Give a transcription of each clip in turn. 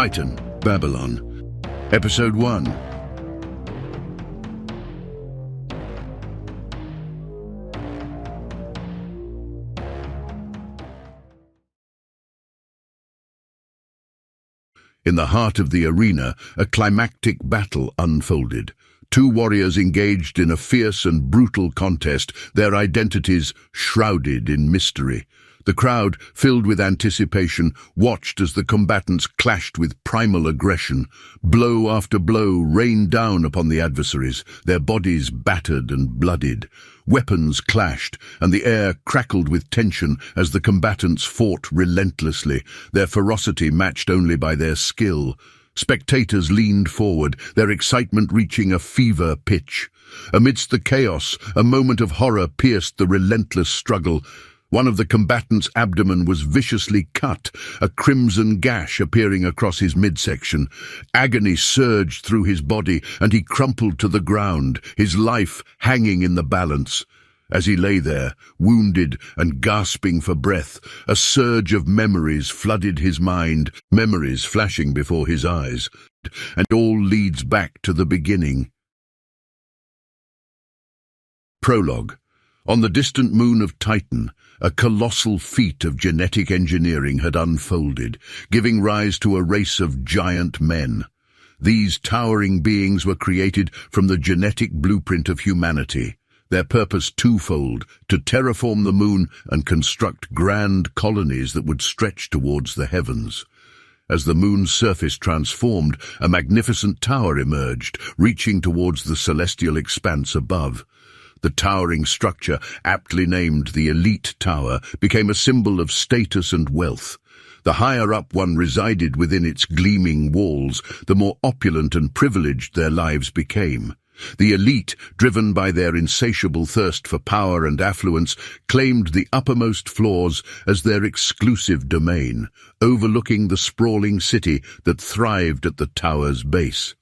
Titan, Babylon. Episode 1. In the heart of the arena, a climactic battle unfolded. Two warriors engaged in a fierce and brutal contest, their identities shrouded in mystery. The crowd, filled with anticipation, watched as the combatants clashed with primal aggression. Blow after blow rained down upon the adversaries, their bodies battered and bloodied. Weapons clashed, and the air crackled with tension as the combatants fought relentlessly, their ferocity matched only by their skill. Spectators leaned forward, their excitement reaching a fever pitch. Amidst the chaos, a moment of horror pierced the relentless struggle. One of the combatants' abdomen was viciously cut, a crimson gash appearing across his midsection. Agony surged through his body, and he crumpled to the ground, his life hanging in the balance. As he lay there, wounded and gasping for breath, a surge of memories flooded his mind, memories flashing before his eyes. And all leads back to the beginning. Prologue. On the distant moon of Titan, a colossal feat of genetic engineering had unfolded, giving rise to a race of giant men. These towering beings were created from the genetic blueprint of humanity, their purpose twofold: to terraform the moon and construct grand colonies that would stretch towards the heavens. As the moon's surface transformed, a magnificent tower emerged, reaching towards the celestial expanse above. The towering structure, aptly named the Elite Tower, became a symbol of status and wealth. The higher up one resided within its gleaming walls, the more opulent and privileged their lives became. The elite, driven by their insatiable thirst for power and affluence, claimed the uppermost floors as their exclusive domain, overlooking the sprawling city that thrived at the tower's base.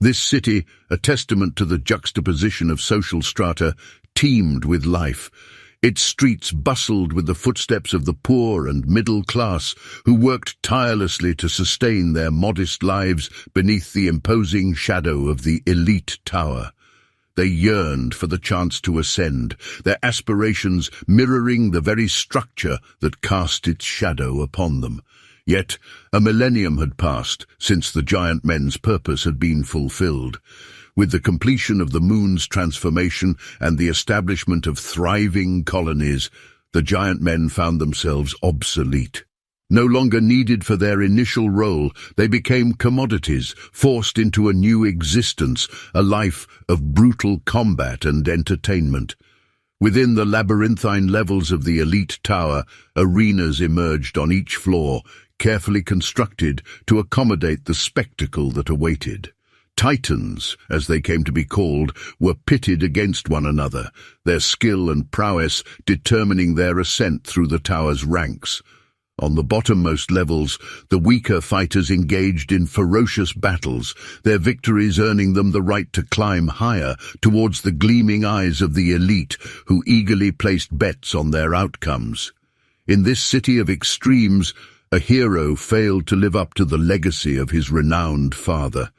This city, a testament to the juxtaposition of social strata, teemed with life. Its streets bustled with the footsteps of the poor and middle class, who worked tirelessly to sustain their modest lives beneath the imposing shadow of the Elite Tower. They yearned for the chance to ascend, their aspirations mirroring the very structure that cast its shadow upon them. Yet a millennium had passed since the giant men's purpose had been fulfilled. With the completion of the moon's transformation and the establishment of thriving colonies, the giant men found themselves obsolete. No longer needed for their initial role, they became commodities, forced into a new existence, a life of brutal combat and entertainment. Within the labyrinthine levels of the Elite Tower, arenas emerged on each floor, carefully constructed to accommodate the spectacle that awaited. Titans, as they came to be called, were pitted against one another, their skill and prowess determining their ascent through the tower's ranks. On the bottommost levels, the weaker fighters engaged in ferocious battles, their victories earning them the right to climb higher towards the gleaming eyes of the elite, who eagerly placed bets on their outcomes. In this city of extremes, a hero failed to live up to the legacy of his renowned father.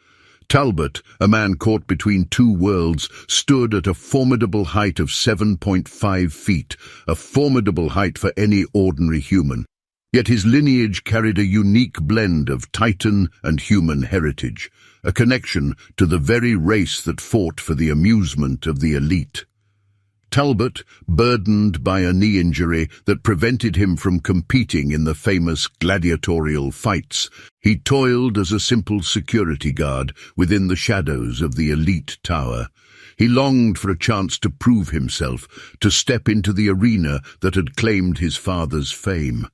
Talbot, a man caught between two worlds, stood at a formidable height of 7.5 feet, a formidable height for any ordinary human. Yet his lineage carried a unique blend of Titan and human heritage, a connection to the very race that fought for the amusement of the elite. Talbot, burdened by a knee injury that prevented him from competing in the famous gladiatorial fights, he toiled as a simple security guard within the shadows of the Elite Tower. He longed for a chance to prove himself, to step into the arena that had claimed his father's fame.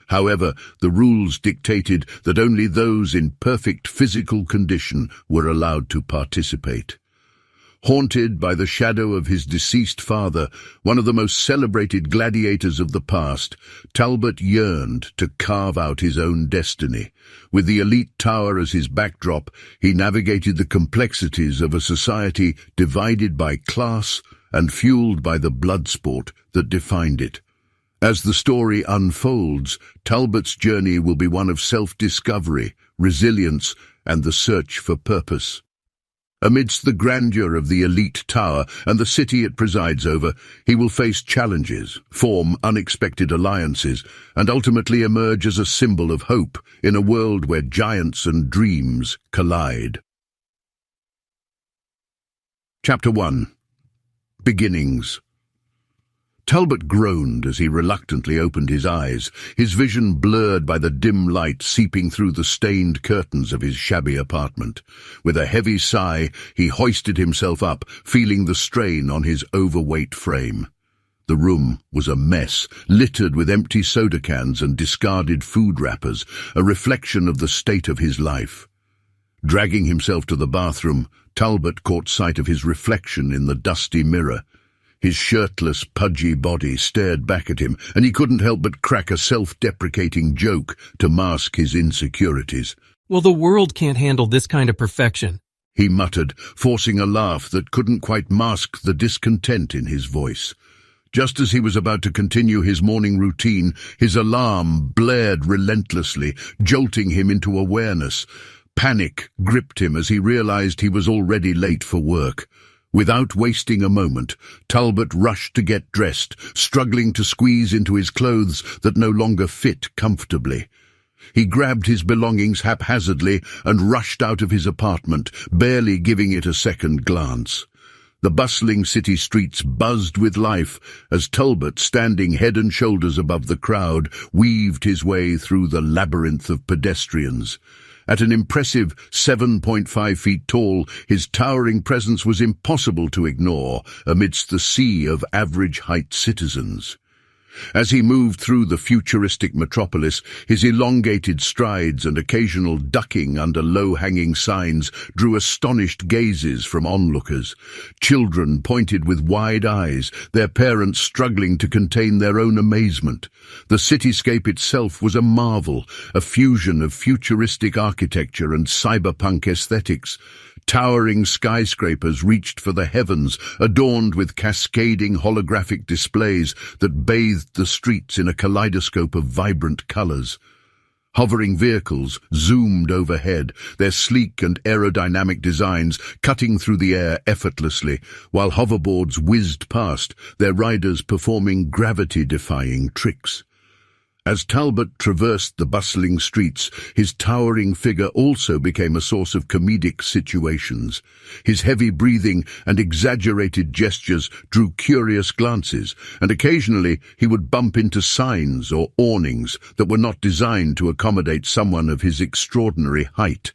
However, the rules dictated that only those in perfect physical condition were allowed to participate. Haunted by the shadow of his deceased father, one of the most celebrated gladiators of the past, Talbot yearned to carve out his own destiny. With the Elite Tower as his backdrop, he navigated the complexities of a society divided by class and fueled by the blood sport that defined it. As the story unfolds, Talbot's journey will be one of self-discovery, resilience, and the search for purpose. Amidst the grandeur of the elite tower and the city it presides over, he will face challenges, form unexpected alliances, and ultimately emerge as a symbol of hope in a world where giants and dreams collide. Chapter 1. Beginnings. Talbot groaned as he reluctantly opened his eyes, his vision blurred by the dim light seeping through the stained curtains of his shabby apartment. With a heavy sigh, he hoisted himself up, feeling the strain on his overweight frame. The room was a mess, littered with empty soda cans and discarded food wrappers, a reflection of the state of his life. Dragging himself to the bathroom, Talbot caught sight of his reflection in the dusty mirror. His shirtless, pudgy body stared back at him, and he couldn't help but crack a self-deprecating joke to mask his insecurities. "Well, the world can't handle this kind of perfection," he muttered, forcing a laugh that couldn't quite mask the discontent in his voice. Just as he was about to continue his morning routine, his alarm blared relentlessly, jolting him into awareness. Panic gripped him as he realized he was already late for work. Without wasting a moment, Talbot rushed to get dressed, struggling to squeeze into his clothes that no longer fit comfortably. He grabbed his belongings haphazardly and rushed out of his apartment, barely giving it a second glance. The bustling city streets buzzed with life as Talbot, standing head and shoulders above the crowd, weaved his way through the labyrinth of pedestrians. At an impressive 7.5 feet tall, his towering presence was impossible to ignore amidst the sea of average-height citizens. As he moved through the futuristic metropolis, his elongated strides and occasional ducking under low-hanging signs drew astonished gazes from onlookers. Children pointed with wide eyes, their parents struggling to contain their own amazement. The cityscape itself was a marvel, a fusion of futuristic architecture and cyberpunk aesthetics. Towering skyscrapers reached for the heavens, adorned with cascading holographic displays that bathed the streets in a kaleidoscope of vibrant colors. Hovering vehicles zoomed overhead, their sleek and aerodynamic designs cutting through the air effortlessly, while hoverboards whizzed past, their riders performing gravity-defying tricks. As Talbot traversed the bustling streets, his towering figure also became a source of comedic situations. His heavy breathing and exaggerated gestures drew curious glances, and occasionally he would bump into signs or awnings that were not designed to accommodate someone of his extraordinary height.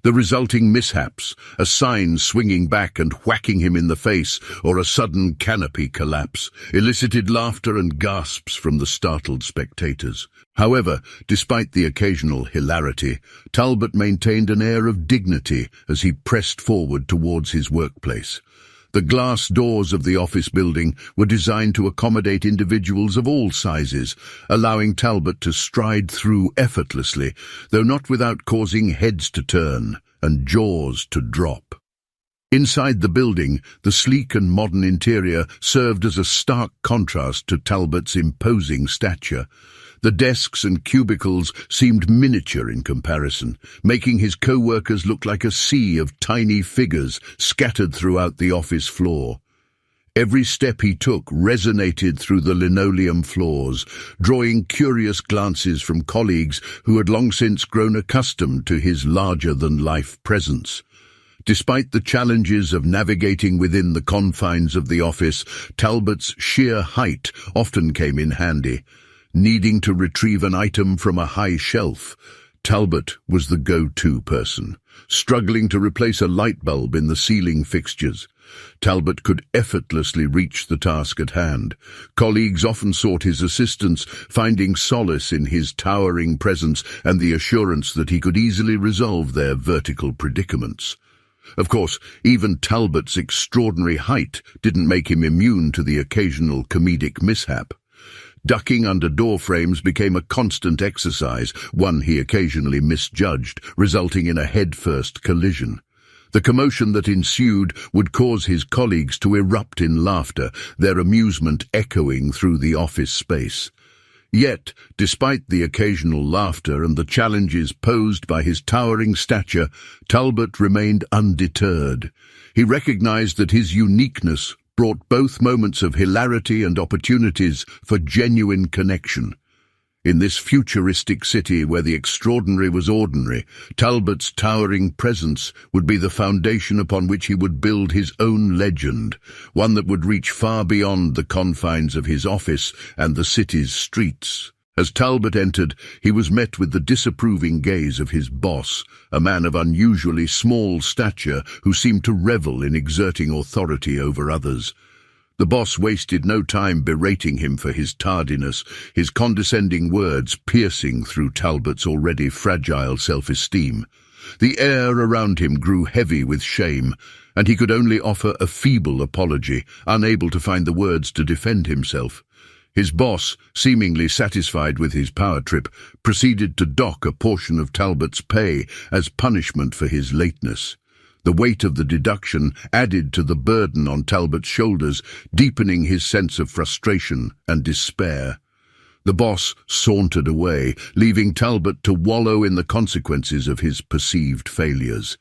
The resulting mishaps, a sign swinging back and whacking him in the face, or a sudden canopy collapse, elicited laughter and gasps from the startled spectators. However, despite the occasional hilarity, Talbot maintained an air of dignity as he pressed forward towards his workplace. The glass doors of the office building were designed to accommodate individuals of all sizes, allowing Talbot to stride through effortlessly, though not without causing heads to turn and jaws to drop. Inside the building, the sleek and modern interior served as a stark contrast to Talbot's imposing stature. The desks and cubicles seemed miniature in comparison, making his co-workers look like a sea of tiny figures scattered throughout the office floor. Every step he took resonated through the linoleum floors, drawing curious glances from colleagues who had long since grown accustomed to his larger-than-life presence. Despite the challenges of navigating within the confines of the office, Talbot's sheer height often came in handy. Needing to retrieve an item from a high shelf, Talbot was the go-to person. Struggling to replace a light bulb in the ceiling fixtures, Talbot could effortlessly reach the task at hand. Colleagues often sought his assistance, finding solace in his towering presence and the assurance that he could easily resolve their vertical predicaments. Of course, even Talbot's extraordinary height didn't make him immune to the occasional comedic mishap. Ducking under door frames became a constant exercise, one he occasionally misjudged, resulting in a head-first collision. The commotion that ensued would cause his colleagues to erupt in laughter, their amusement echoing through the office space. Yet, despite the occasional laughter and the challenges posed by his towering stature, Talbot remained undeterred. He recognized that his uniqueness brought both moments of hilarity and opportunities for genuine connection. In this futuristic city where the extraordinary was ordinary, Talbot's towering presence would be the foundation upon which he would build his own legend, one that would reach far beyond the confines of his office and the city's streets. As Talbot entered, he was met with the disapproving gaze of his boss, a man of unusually small stature who seemed to revel in exerting authority over others. The boss wasted no time berating him for his tardiness, his condescending words piercing through Talbot's already fragile self-esteem. The air around him grew heavy with shame, and he could only offer a feeble apology, unable to find the words to defend himself. His boss, seemingly satisfied with his power trip, proceeded to dock a portion of Talbot's pay as punishment for his lateness. The weight of the deduction added to the burden on Talbot's shoulders, deepening his sense of frustration and despair. The boss sauntered away, leaving Talbot to wallow in the consequences of his perceived failures.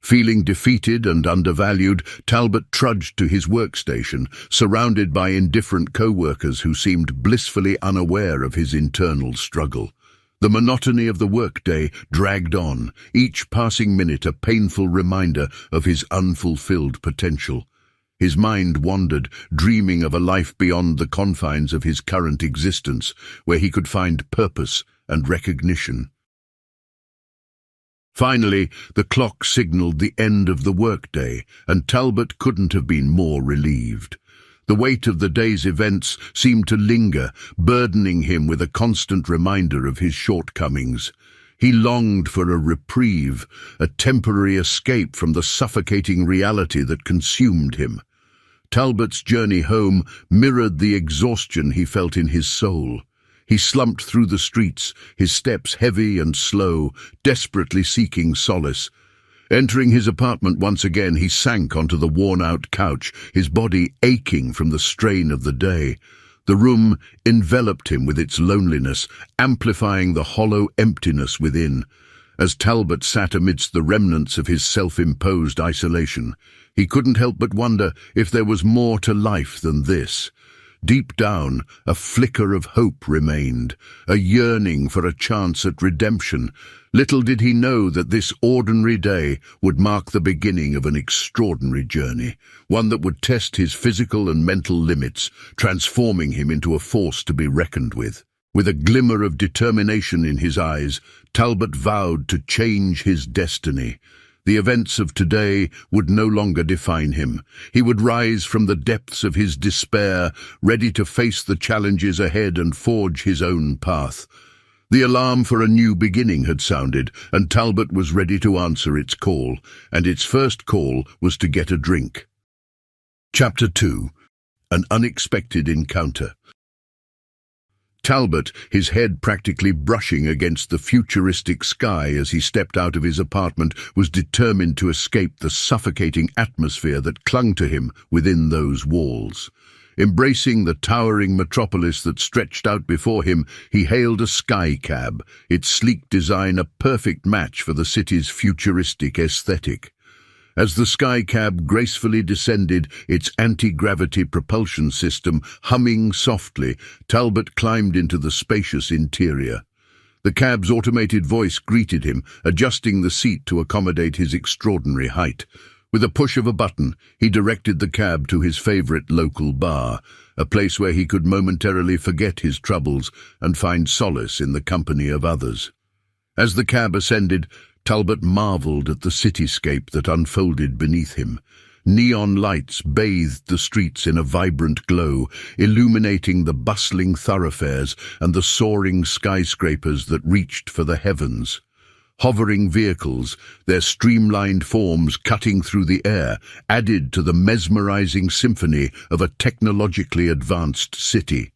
Feeling defeated and undervalued, Talbot trudged to his workstation, surrounded by indifferent co-workers who seemed blissfully unaware of his internal struggle. The monotony of the workday dragged on, each passing minute a painful reminder of his unfulfilled potential. His mind wandered, dreaming of a life beyond the confines of his current existence, where he could find purpose and recognition. Finally, the clock signaled the end of the workday, and Talbot couldn't have been more relieved. The weight of the day's events seemed to linger, burdening him with a constant reminder of his shortcomings. He longed for a reprieve, a temporary escape from the suffocating reality that consumed him. Talbot's journey home mirrored the exhaustion he felt in his soul. He slumped through the streets, his steps heavy and slow, desperately seeking solace. Entering his apartment once again, he sank onto the worn-out couch, his body aching from the strain of the day. The room enveloped him with its loneliness, amplifying the hollow emptiness within. As Talbot sat amidst the remnants of his self-imposed isolation, he couldn't help but wonder if there was more to life than this. Deep down, a flicker of hope remained, a yearning for a chance at redemption. Little did he know that this ordinary day would mark the beginning of an extraordinary journey, one that would test his physical and mental limits, transforming him into a force to be reckoned with. With a glimmer of determination in his eyes, Talbot vowed to change his destiny. The events of today would no longer define him. He would rise from the depths of his despair, ready to face the challenges ahead and forge his own path. The alarm for a new beginning had sounded, and Talbot was ready to answer its call, and its first call was to get a drink. Chapter 2. An Unexpected Encounter. Talbot, his head practically brushing against the futuristic sky as he stepped out of his apartment, was determined to escape the suffocating atmosphere that clung to him within those walls. Embracing the towering metropolis that stretched out before him, he hailed a sky cab, its sleek design a perfect match for the city's futuristic aesthetic. As the sky cab gracefully descended, its anti-gravity propulsion system humming softly, Talbot climbed into the spacious interior. The cab's automated voice greeted him, adjusting the seat to accommodate his extraordinary height. With a push of a button, he directed the cab to his favorite local bar, a place where he could momentarily forget his troubles and find solace in the company of others. As the cab ascended, Talbot marveled at the cityscape that unfolded beneath him. Neon lights bathed the streets in a vibrant glow, illuminating the bustling thoroughfares and the soaring skyscrapers that reached for the heavens. Hovering vehicles, their streamlined forms cutting through the air, added to the mesmerizing symphony of a technologically advanced city.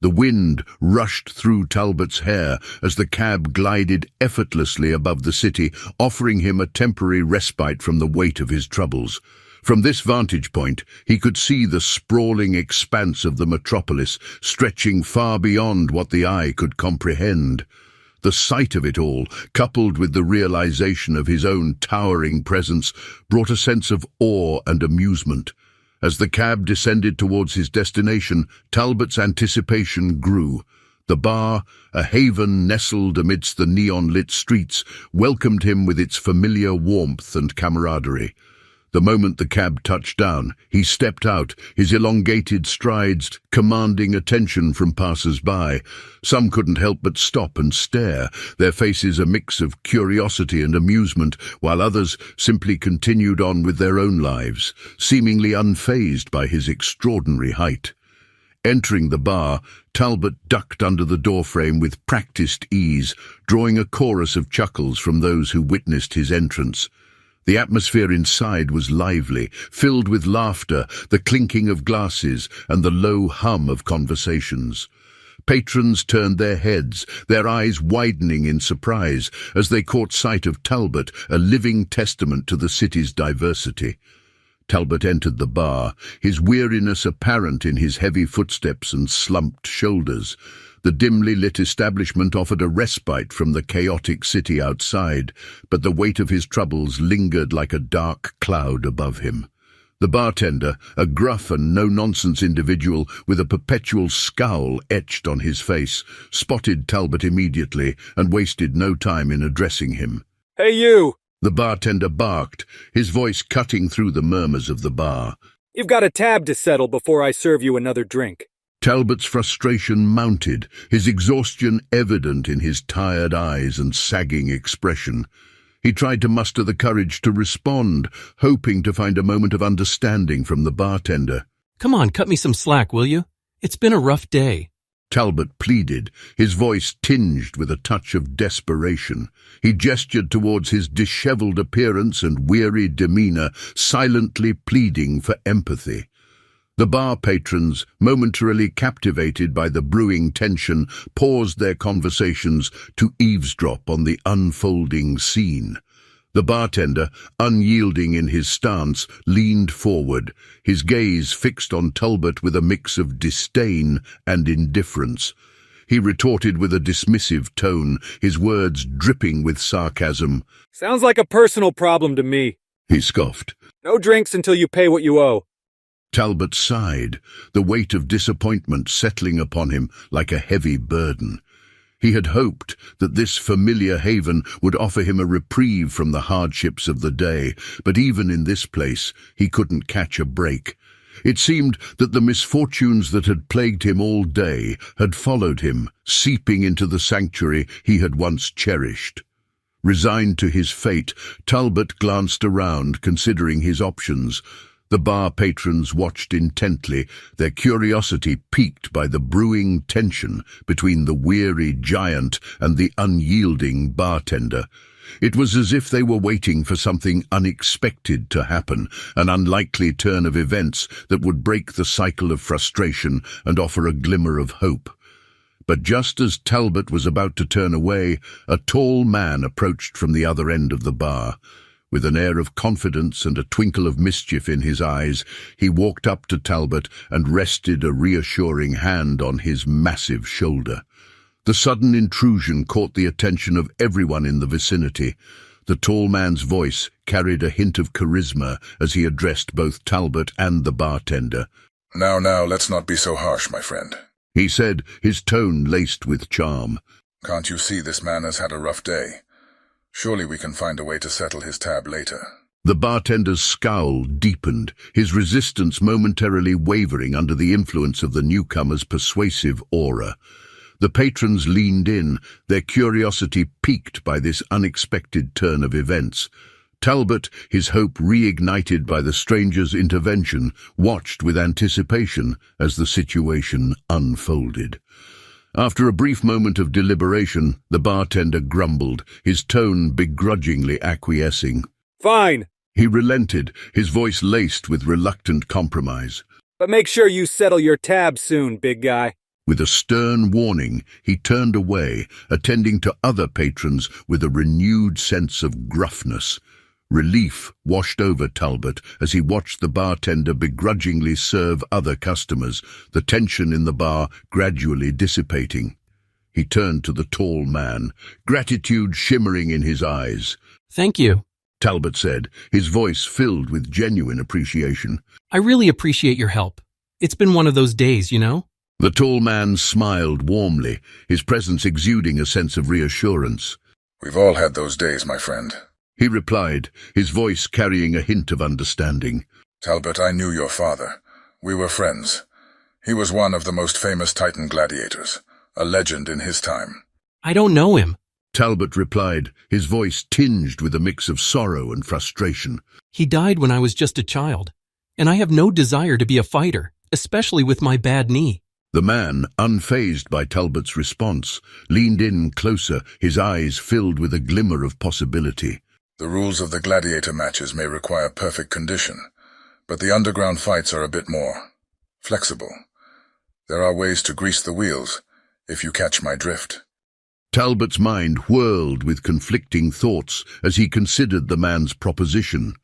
The wind rushed through Talbot's hair as the cab glided effortlessly above the city, offering him a temporary respite from the weight of his troubles. From this vantage point, he could see the sprawling expanse of the metropolis stretching far beyond what the eye could comprehend. The sight of it all, coupled with the realization of his own towering presence, brought a sense of awe and amusement. As the cab descended towards his destination, Talbot's anticipation grew. The bar, a haven nestled amidst the neon-lit streets, welcomed him with its familiar warmth and camaraderie. The moment the cab touched down, he stepped out, his elongated strides commanding attention from passers-by. Some couldn't help but stop and stare, their faces a mix of curiosity and amusement, while others simply continued on with their own lives, seemingly unfazed by his extraordinary height. Entering the bar, Talbot ducked under the doorframe with practiced ease, drawing a chorus of chuckles from those who witnessed his entrance. The atmosphere inside was lively, filled with laughter, the clinking of glasses, and the low hum of conversations. Patrons turned their heads, their eyes widening in surprise, as they caught sight of Talbot, a living testament to the city's diversity. Talbot entered the bar, his weariness apparent in his heavy footsteps and slumped shoulders. The dimly lit establishment offered a respite from the chaotic city outside, but the weight of his troubles lingered like a dark cloud above him. The bartender, a gruff and no-nonsense individual with a perpetual scowl etched on his face, spotted Talbot immediately and wasted no time in addressing him. "Hey, you!" The bartender barked, his voice cutting through the murmurs of the bar. "You've got a tab to settle before I serve you another drink." Talbot's frustration mounted, his exhaustion evident in his tired eyes and sagging expression. He tried to muster the courage to respond, hoping to find a moment of understanding from the bartender. Come on, cut me some slack, will you? It's been a rough day. Talbot pleaded, his voice tinged with a touch of desperation. He gestured towards his disheveled appearance and weary demeanor, silently pleading for empathy. The bar patrons, momentarily captivated by the brewing tension, paused their conversations to eavesdrop on the unfolding scene. The bartender, unyielding in his stance, leaned forward, his gaze fixed on Talbot with a mix of disdain and indifference. He retorted with a dismissive tone, his words dripping with sarcasm. "Sounds like a personal problem to me," he scoffed. "No drinks until you pay what you owe." Talbot sighed, the weight of disappointment settling upon him like a heavy burden. He had hoped that this familiar haven would offer him a reprieve from the hardships of the day, but even in this place he couldn't catch a break. It seemed that the misfortunes that had plagued him all day had followed him, seeping into the sanctuary he had once cherished. Resigned to his fate, Talbot glanced around, considering his options. The bar patrons watched intently, their curiosity piqued by the brewing tension between the weary giant and the unyielding bartender. It was as if they were waiting for something unexpected to happen, an unlikely turn of events that would break the cycle of frustration and offer a glimmer of hope. But just as Talbot was about to turn away, a tall man approached from the other end of the bar. With an air of confidence and a twinkle of mischief in his eyes, he walked up to Talbot and rested a reassuring hand on his massive shoulder. The sudden intrusion caught the attention of everyone in the vicinity. The tall man's voice carried a hint of charisma as he addressed both Talbot and the bartender. Now, let's not be so harsh, my friend," he said, his tone laced with charm. "Can't you see this man has had a rough day? Surely we can find a way to settle his tab later." The bartender's scowl deepened, his resistance momentarily wavering under the influence of the newcomer's persuasive aura. The patrons leaned in, their curiosity piqued by this unexpected turn of events. Talbot, his hope reignited by the stranger's intervention, watched with anticipation as the situation unfolded. After a brief moment of deliberation, the bartender grumbled, his tone begrudgingly acquiescing. "Fine, He relented, his voice laced with reluctant compromise. but make sure you settle your tab soon, big guy." With a stern warning, he turned away, attending to other patrons with a renewed sense of gruffness. Relief washed over Talbot as he watched the bartender begrudgingly serve other customers, the tension in the bar gradually dissipating. He turned to the tall man, gratitude shimmering in his eyes. Thank you. Talbot said, his voice filled with genuine appreciation. I really appreciate your help. It's been one of those days, you know? The tall man smiled warmly, his presence exuding a sense of reassurance. We've all had those days, my friend. He replied, his voice carrying a hint of understanding. Talbot, I knew your father. We were friends. He was one of the most famous Titan gladiators, a legend in his time. I don't know him. Talbot replied, his voice tinged with a mix of sorrow and frustration. He died when I was just a child, and I have no desire to be a fighter, especially with my bad knee. The man, unfazed by Talbot's response, leaned in closer, his eyes filled with a glimmer of possibility. The rules of the gladiator matches may require perfect condition, but the underground fights are a bit more flexible. There are ways to grease the wheels, if you catch my drift. Talbot's mind whirled with conflicting thoughts as he considered the man's proposition.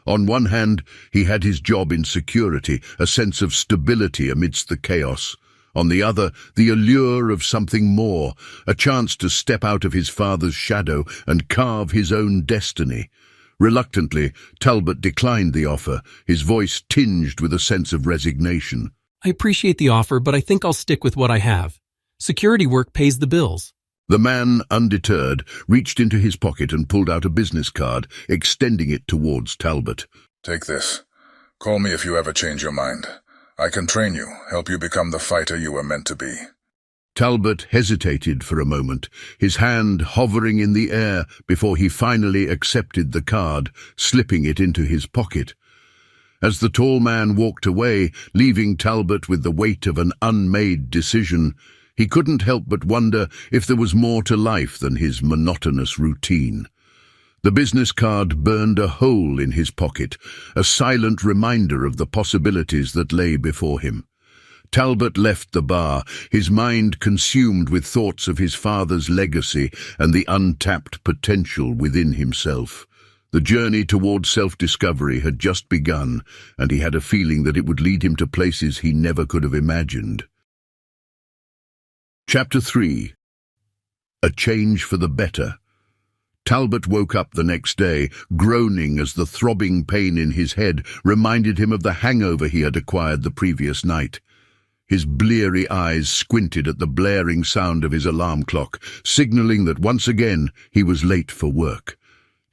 On one hand, he had his job in security, a sense of stability amidst the chaos. On the other, the allure of something more, a chance to step out of his father's shadow and carve his own destiny. Reluctantly, Talbot declined the offer, his voice tinged with a sense of resignation. I appreciate the offer, but I think I'll stick with what I have. Security work pays the bills. The man, undeterred, reached into his pocket and pulled out a business card, extending it towards Talbot. Take this. Call me if you ever change your mind. I can train you, help you become the fighter you were meant to be. Talbot hesitated for a moment, his hand hovering in the air before he finally accepted the card, slipping it into his pocket. As the tall man walked away, leaving Talbot with the weight of an unmade decision, he couldn't help but wonder if there was more to life than his monotonous routine. The business card burned a hole in his pocket, a silent reminder of the possibilities that lay before him. Talbot left the bar, his mind consumed with thoughts of his father's legacy and the untapped potential within himself. The journey towards self-discovery had just begun, and he had a feeling that it would lead him to places he never could have imagined. Chapter 3. A Change for the Better. Talbot woke up the next day, groaning as the throbbing pain in his head reminded him of the hangover he had acquired the previous night. His bleary eyes squinted at the blaring sound of his alarm clock, signaling that once again he was late for work.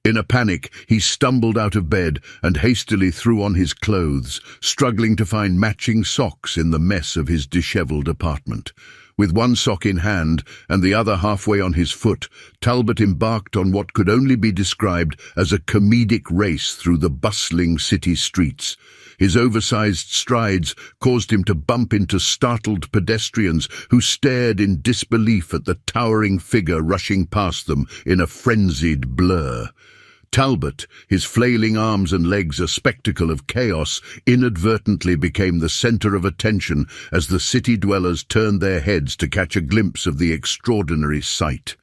In a panic, he stumbled out of bed and hastily threw on his clothes, struggling to find matching socks in the mess of his disheveled apartment. With one sock in hand and the other halfway on his foot, Talbot embarked on what could only be described as a comedic race through the bustling city streets. His oversized strides caused him to bump into startled pedestrians who stared in disbelief at the towering figure rushing past them in a frenzied blur. Talbot, his flailing arms and legs a spectacle of chaos, inadvertently became the center of attention as the city dwellers turned their heads to catch a glimpse of the extraordinary sight.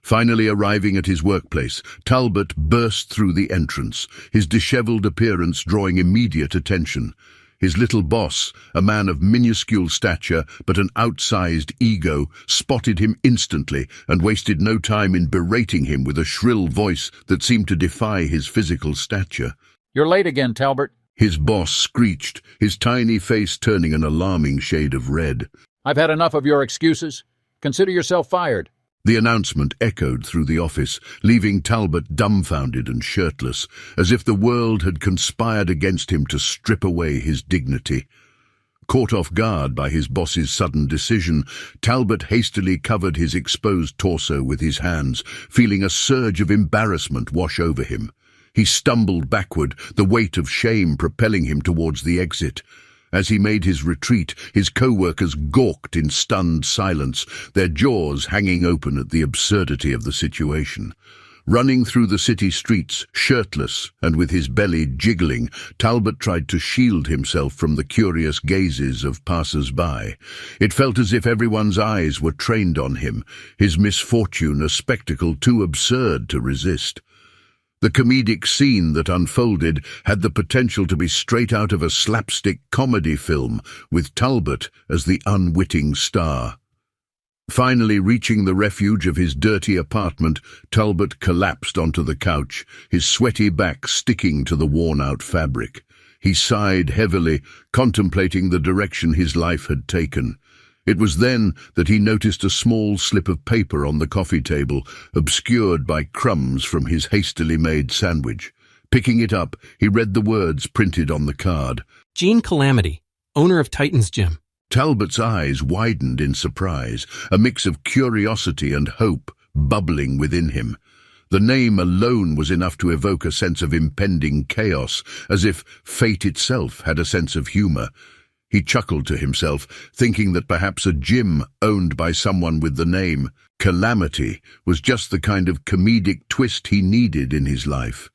Finally arriving at his workplace, Talbot burst through the entrance, his disheveled appearance drawing immediate attention. His little boss, a man of minuscule stature but an outsized ego, spotted him instantly and wasted no time in berating him with a shrill voice that seemed to defy his physical stature. "You're late again, Talbot." His boss screeched, his tiny face turning an alarming shade of red. "I've had enough of your excuses. Consider yourself fired." The announcement echoed through the office, leaving Talbot dumbfounded and shirtless, as if the world had conspired against him to strip away his dignity. Caught off guard by his boss's sudden decision, Talbot hastily covered his exposed torso with his hands, feeling a surge of embarrassment wash over him. He stumbled backward, the weight of shame propelling him towards the exit. As he made his retreat, his co-workers gawked in stunned silence, their jaws hanging open at the absurdity of the situation. Running through the city streets, shirtless and with his belly jiggling, Talbot tried to shield himself from the curious gazes of passers-by. It felt as if everyone's eyes were trained on him, his misfortune a spectacle too absurd to resist. The comedic scene that unfolded had the potential to be straight out of a slapstick comedy film, with Talbot as the unwitting star. Finally reaching the refuge of his dirty apartment, Talbot collapsed onto the couch, his sweaty back sticking to the worn-out fabric. He sighed heavily, contemplating the direction his life had taken. It was then that he noticed a small slip of paper on the coffee table, obscured by crumbs from his hastily made sandwich. Picking it up, he read the words printed on the card. Gene Calamity, owner of Titan's Gym. Talbot's eyes widened in surprise, a mix of curiosity and hope bubbling within him. The name alone was enough to evoke a sense of impending chaos, as if fate itself had a sense of humor. He chuckled to himself, thinking that perhaps a gym owned by someone with the name Calamity was just the kind of comedic twist he needed in his life.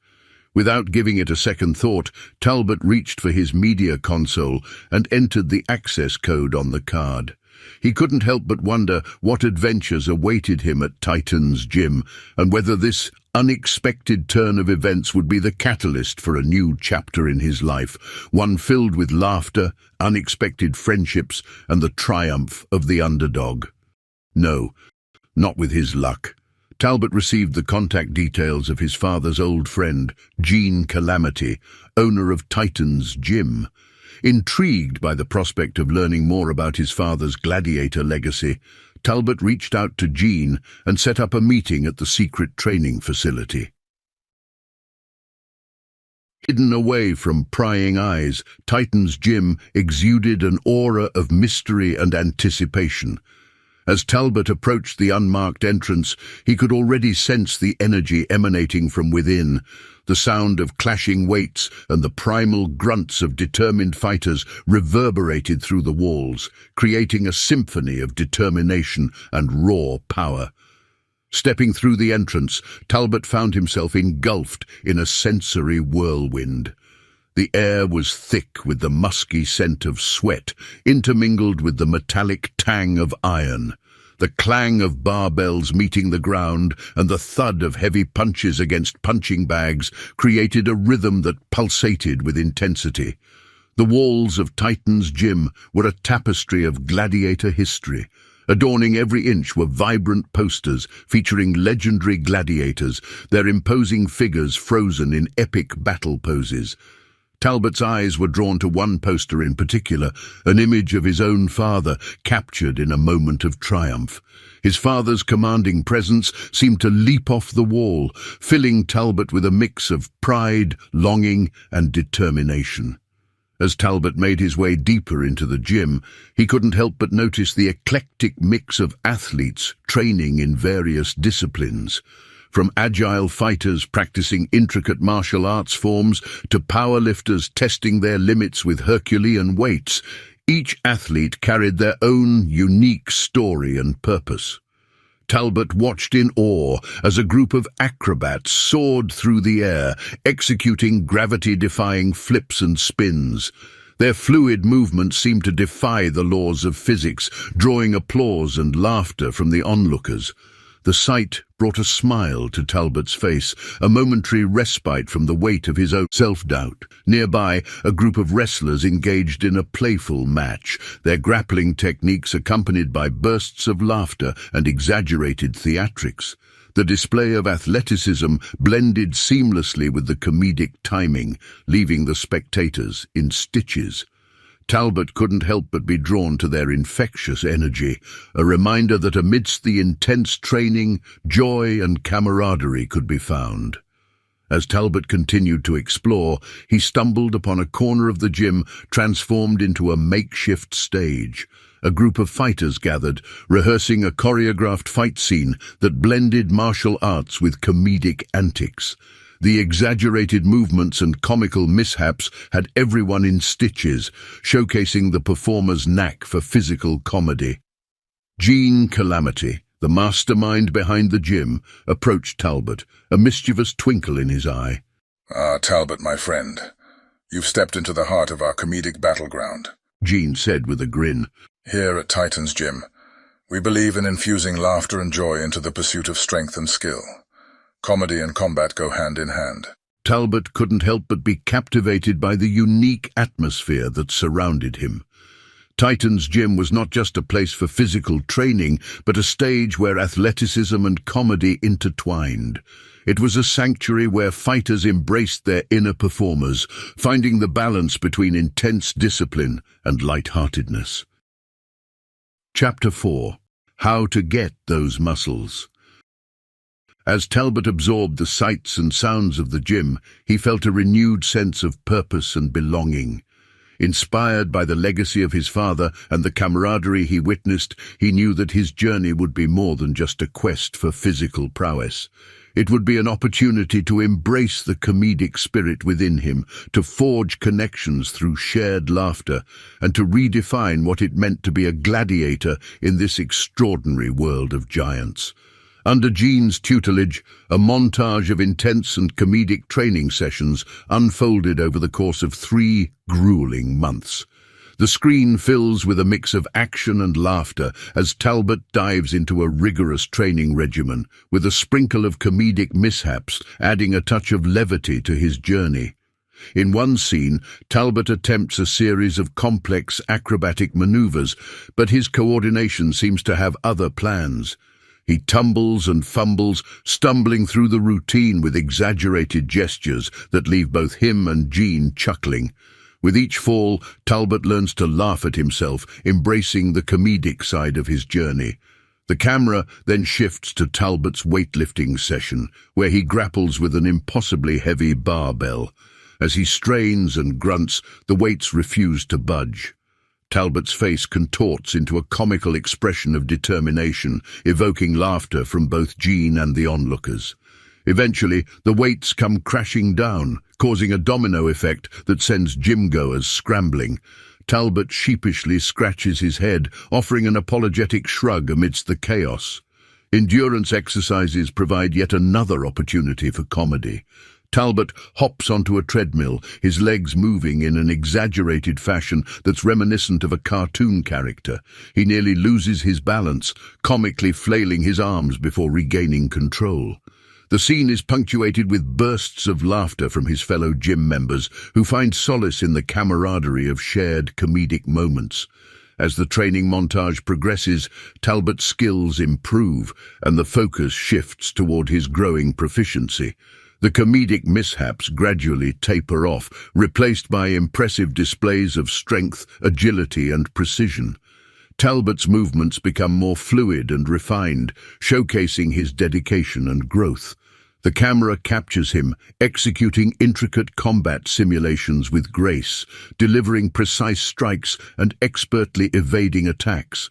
Without giving it a second thought, Talbot reached for his media console and entered the access code on the card. He couldn't help but wonder what adventures awaited him at Titan's Gym, and whether this unexpected turn of events would be the catalyst for a new chapter in his life, one filled with laughter, unexpected friendships, and the triumph of the underdog. No, not with his luck. Talbot received the contact details of his father's old friend, Gene Calamity, owner of Titan's Gym. Intrigued by the prospect of learning more about his father's gladiator legacy, Talbot reached out to Gene and set up a meeting at the secret training facility. Hidden away from prying eyes, Titan's Gym exuded an aura of mystery and anticipation. As Talbot approached the unmarked entrance, he could already sense the energy emanating from within. The sound of clashing weights and the primal grunts of determined fighters reverberated through the walls, creating a symphony of determination and raw power. Stepping through the entrance, Talbot found himself engulfed in a sensory whirlwind. The air was thick with the musky scent of sweat, intermingled with the metallic tang of iron. The clang of barbells meeting the ground and the thud of heavy punches against punching bags created a rhythm that pulsated with intensity. The walls of Titan's Gym were a tapestry of gladiator history. Adorning every inch were vibrant posters featuring legendary gladiators, their imposing figures frozen in epic battle poses. Talbot's eyes were drawn to one poster in particular, an image of his own father captured in a moment of triumph. His father's commanding presence seemed to leap off the wall, filling Talbot with a mix of pride, longing, and determination. As Talbot made his way deeper into the gym, he couldn't help but notice the eclectic mix of athletes training in various disciplines. From agile fighters practicing intricate martial arts forms to powerlifters testing their limits with Herculean weights, each athlete carried their own unique story and purpose. Talbot watched in awe as a group of acrobats soared through the air, executing gravity-defying flips and spins. Their fluid movements seemed to defy the laws of physics, drawing applause and laughter from the onlookers. The sight brought a smile to Talbot's face, a momentary respite from the weight of his own self-doubt. Nearby, a group of wrestlers engaged in a playful match, their grappling techniques accompanied by bursts of laughter and exaggerated theatrics. The display of athleticism blended seamlessly with the comedic timing, leaving the spectators in stitches. Talbot couldn't help but be drawn to their infectious energy, a reminder that amidst the intense training, joy and camaraderie could be found. As Talbot continued to explore, he stumbled upon a corner of the gym transformed into a makeshift stage. A group of fighters gathered, rehearsing a choreographed fight scene that blended martial arts with comedic antics. The exaggerated movements and comical mishaps had everyone in stitches, showcasing the performer's knack for physical comedy. Gene Calamity, the mastermind behind the gym, approached Talbot, a mischievous twinkle in his eye. "Ah, Talbot, my friend. You've stepped into the heart of our comedic battleground," Gene said with a grin. "Here at Titan's Gym, we believe in infusing laughter and joy into the pursuit of strength and skill. Comedy and combat go hand in hand. Talbot couldn't help but be captivated by the unique atmosphere that surrounded him. Titan's Gym was not just a place for physical training, but a stage where athleticism and comedy intertwined. It was a sanctuary where fighters embraced their inner performers, finding the balance between intense discipline and lightheartedness. Chapter 4. How to Get Those Muscles. As Talbot absorbed the sights and sounds of the gym, he felt a renewed sense of purpose and belonging. Inspired by the legacy of his father and the camaraderie he witnessed, he knew that his journey would be more than just a quest for physical prowess. It would be an opportunity to embrace the comedic spirit within him, to forge connections through shared laughter, and to redefine what it meant to be a gladiator in this extraordinary world of giants. Under Gene's tutelage, a montage of intense and comedic training sessions unfolded over the course of 3 grueling months. The screen fills with a mix of action and laughter as Talbot dives into a rigorous training regimen, with a sprinkle of comedic mishaps adding a touch of levity to his journey. In one scene, Talbot attempts a series of complex acrobatic maneuvers, but his coordination seems to have other plans. He tumbles and fumbles, stumbling through the routine with exaggerated gestures that leave both him and Gene chuckling. With each fall, Talbot learns to laugh at himself, embracing the comedic side of his journey. The camera then shifts to Talbot's weightlifting session, where he grapples with an impossibly heavy barbell. As he strains and grunts, the weights refuse to budge. Talbot's face contorts into a comical expression of determination, evoking laughter from both Gene and the onlookers. Eventually, the weights come crashing down, causing a domino effect that sends gym-goers scrambling. Talbot sheepishly scratches his head, offering an apologetic shrug amidst the chaos. Endurance exercises provide yet another opportunity for comedy. Talbot hops onto a treadmill, his legs moving in an exaggerated fashion that's reminiscent of a cartoon character. He nearly loses his balance, comically flailing his arms before regaining control. The scene is punctuated with bursts of laughter from his fellow gym members, who find solace in the camaraderie of shared comedic moments. As the training montage progresses, Talbot's skills improve, and the focus shifts toward his growing proficiency. The comedic mishaps gradually taper off, replaced by impressive displays of strength, agility, and precision. Talbot's movements become more fluid and refined, showcasing his dedication and growth. The camera captures him, executing intricate combat simulations with grace, delivering precise strikes and expertly evading attacks.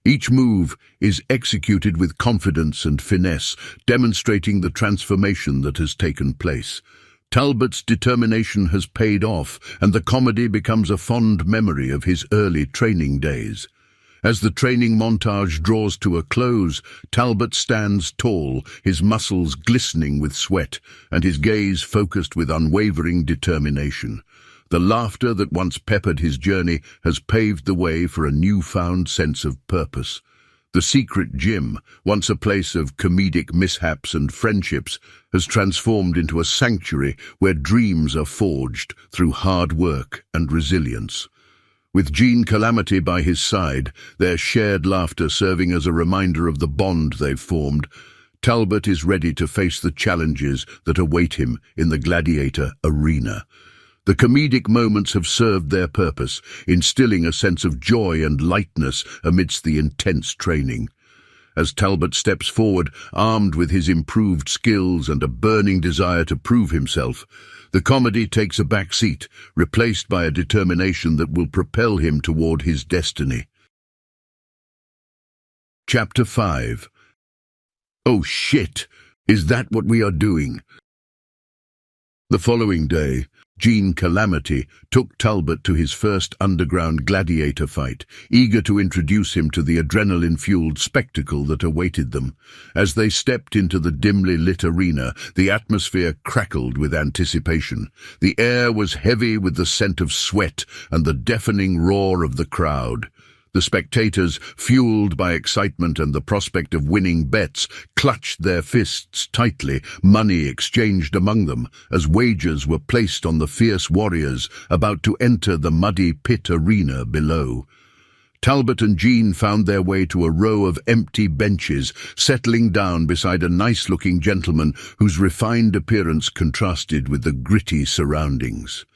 Each move is executed with confidence and finesse, demonstrating the transformation that has taken place. Talbot's determination has paid off, and the comedy becomes a fond memory of his early training days. As the training montage draws to a close, Talbot stands tall, his muscles glistening with sweat, and his gaze focused with unwavering determination. The laughter that once peppered his journey has paved the way for a newfound sense of purpose. The secret gym, once a place of comedic mishaps and friendships, has transformed into a sanctuary where dreams are forged through hard work and resilience. With Gene Calamity by his side, their shared laughter serving as a reminder of the bond they've formed, Talbot is ready to face the challenges that await him in the gladiator arena. The comedic moments have served their purpose, instilling a sense of joy and lightness amidst the intense training. As Talbot steps forward, armed with his improved skills and a burning desire to prove himself, the comedy takes a back seat, replaced by a determination that will propel him toward his destiny. Chapter 5. Oh shit! Is that what we are doing? The following day, Gene Calamity took Talbot to his first underground gladiator fight, eager to introduce him to the adrenaline-fueled spectacle that awaited them. As they stepped into the dimly lit arena, the atmosphere crackled with anticipation. The air was heavy with the scent of sweat and the deafening roar of the crowd. The spectators, fueled by excitement and the prospect of winning bets, clutched their fists tightly, money exchanged among them, as wagers were placed on the fierce warriors about to enter the muddy pit arena below. Talbot and Jean found their way to a row of empty benches, settling down beside a nice-looking gentleman whose refined appearance contrasted with the gritty surroundings.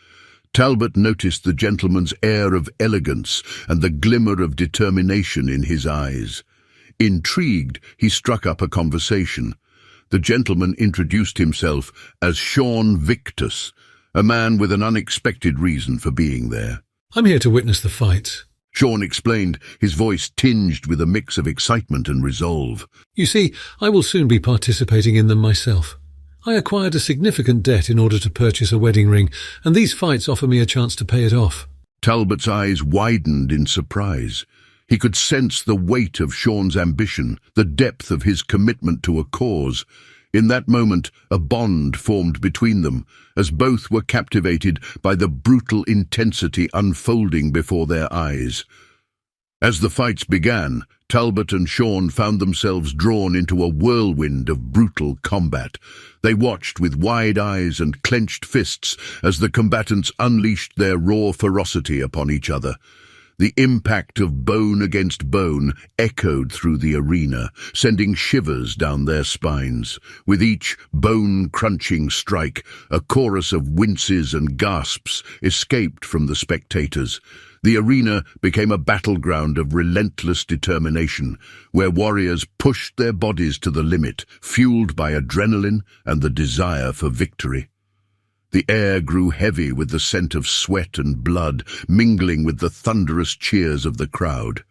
Talbot noticed the gentleman's air of elegance and the glimmer of determination in his eyes. Intrigued, he struck up a conversation. The gentleman introduced himself as Sean Victus, a man with an unexpected reason for being there. I'm here to witness the fight. Sean explained, his voice tinged with a mix of excitement and resolve. You see, I will soon be participating in them myself. I acquired a significant debt in order to purchase a wedding ring, and these fights offer me a chance to pay it off. Talbot's eyes widened in surprise. He could sense the weight of Sean's ambition, the depth of his commitment to a cause. In that moment, a bond formed between them, as both were captivated by the brutal intensity unfolding before their eyes. As the fights began, Talbot and Sean found themselves drawn into a whirlwind of brutal combat. They watched with wide eyes and clenched fists as the combatants unleashed their raw ferocity upon each other. The impact of bone against bone echoed through the arena, sending shivers down their spines. With each bone-crunching strike, a chorus of winces and gasps escaped from the spectators. The arena became a battleground of relentless determination, where warriors pushed their bodies to the limit, fueled by adrenaline and the desire for victory. The air grew heavy with the scent of sweat and blood, mingling with the thunderous cheers of the crowd.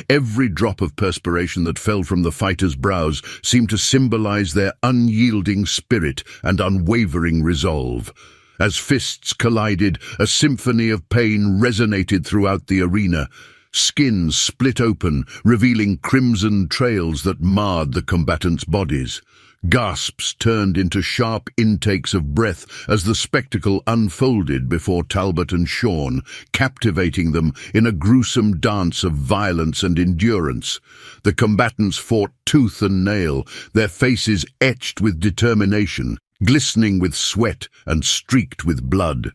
Every drop of perspiration that fell from the fighters' brows seemed to symbolize their unyielding spirit and unwavering resolve. As fists collided, a symphony of pain resonated throughout the arena. Skins split open, revealing crimson trails that marred the combatants' bodies. Gasps turned into sharp intakes of breath as the spectacle unfolded before Talbot and Sean, captivating them in a gruesome dance of violence and endurance. The combatants fought tooth and nail, their faces etched with determination, glistening with sweat and streaked with blood.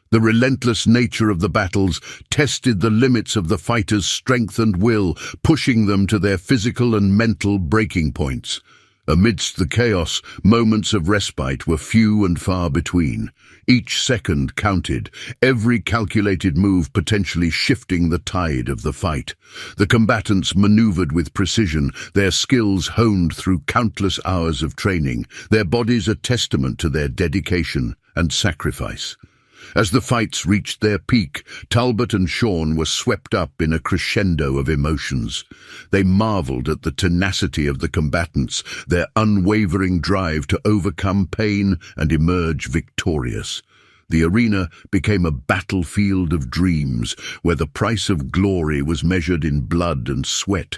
The relentless nature of the battles tested the limits of the fighters' strength and will, pushing them to their physical and mental breaking points. Amidst the chaos, moments of respite were few and far between. Each second counted, every calculated move potentially shifting the tide of the fight. The combatants maneuvered with precision, their skills honed through countless hours of training, their bodies a testament to their dedication and sacrifice. As the fights reached their peak, Talbot and Sean were swept up in a crescendo of emotions. They marveled at the tenacity of the combatants, their unwavering drive to overcome pain and emerge victorious. The arena became a battlefield of dreams, where the price of glory was measured in blood and sweat.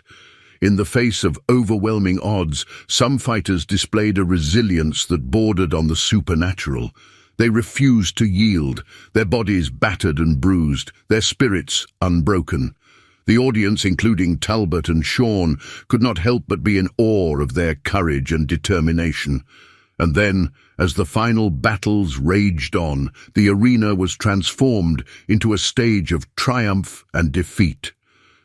In the face of overwhelming odds, some fighters displayed a resilience that bordered on the supernatural. They refused to yield, their bodies battered and bruised, their spirits unbroken. The audience, including Talbot and Sean, could not help but be in awe of their courage and determination. And then, as the final battles raged on, the arena was transformed into a stage of triumph and defeat.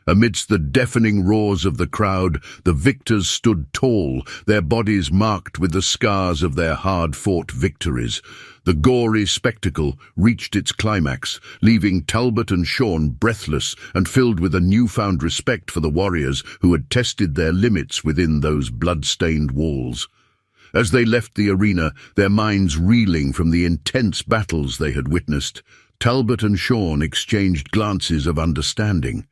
Amidst the deafening roars of the crowd, the victors stood tall, their bodies marked with the scars of their hard-fought victories. The gory spectacle reached its climax, leaving Talbot and Sean breathless and filled with a newfound respect for the warriors who had tested their limits within those blood-stained walls. As they left the arena, their minds reeling from the intense battles they had witnessed, Talbot and Sean exchanged glances of understanding.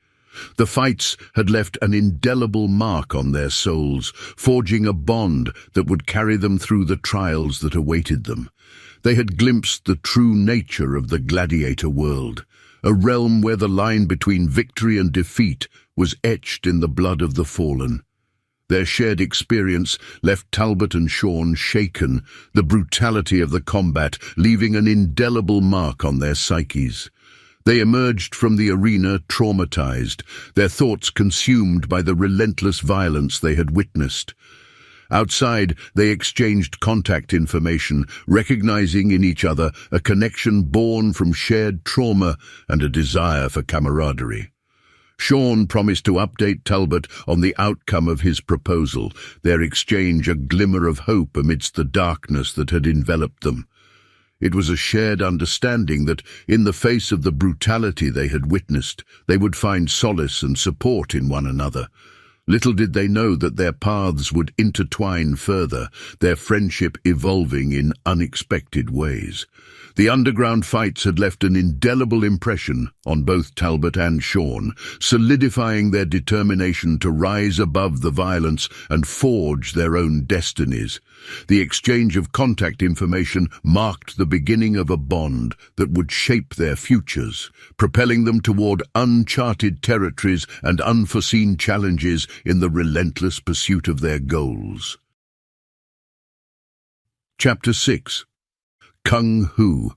The fights had left an indelible mark on their souls, forging a bond that would carry them through the trials that awaited them. They had glimpsed the true nature of the gladiator world, a realm where the line between victory and defeat was etched in the blood of the fallen. Their shared experience left Talbot and Sean shaken, the brutality of the combat leaving an indelible mark on their psyches. They emerged from the arena traumatized, their thoughts consumed by the relentless violence they had witnessed. Outside, they exchanged contact information, recognizing in each other a connection born from shared trauma and a desire for camaraderie. Sean promised to update Talbot on the outcome of his proposal, their exchange a glimmer of hope amidst the darkness that had enveloped them. It was a shared understanding that, in the face of the brutality they had witnessed, they would find solace and support in one another. Little did they know that their paths would intertwine further, their friendship evolving in unexpected ways. The underground fights had left an indelible impression on both Talbot and Sean, solidifying their determination to rise above the violence and forge their own destinies. The exchange of contact information marked the beginning of a bond that would shape their futures, propelling them toward uncharted territories and unforeseen challenges in the relentless pursuit of their goals. Chapter 6. Kung Hu.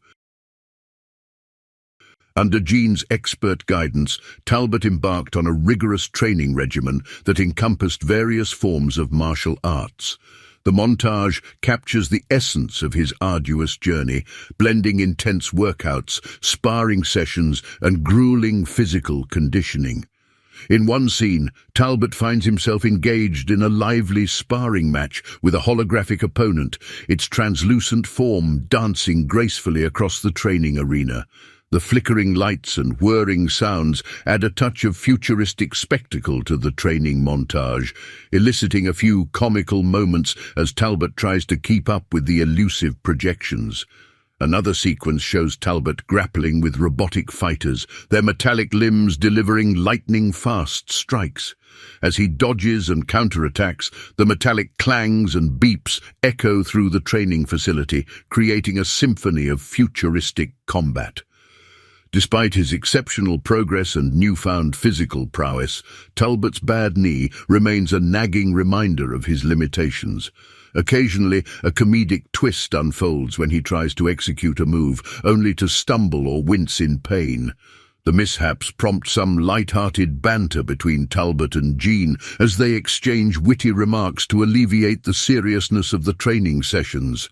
Under Jean's expert guidance, Talbot embarked on a rigorous training regimen that encompassed various forms of martial arts. The montage captures the essence of his arduous journey, blending intense workouts, sparring sessions, and grueling physical conditioning. In one scene, Talbot finds himself engaged in a lively sparring match with a holographic opponent, its translucent form dancing gracefully across the training arena. The flickering lights and whirring sounds add a touch of futuristic spectacle to the training montage, eliciting a few comical moments as Talbot tries to keep up with the elusive projections. Another sequence shows Talbot grappling with robotic fighters, their metallic limbs delivering lightning-fast strikes. As he dodges and counterattacks, the metallic clangs and beeps echo through the training facility, creating a symphony of futuristic combat. Despite his exceptional progress and newfound physical prowess, Talbot's bad knee remains a nagging reminder of his limitations. Occasionally, a comedic twist unfolds when he tries to execute a move, only to stumble or wince in pain. The mishaps prompt some light-hearted banter between Talbot and Jean as they exchange witty remarks to alleviate the seriousness of the training sessions.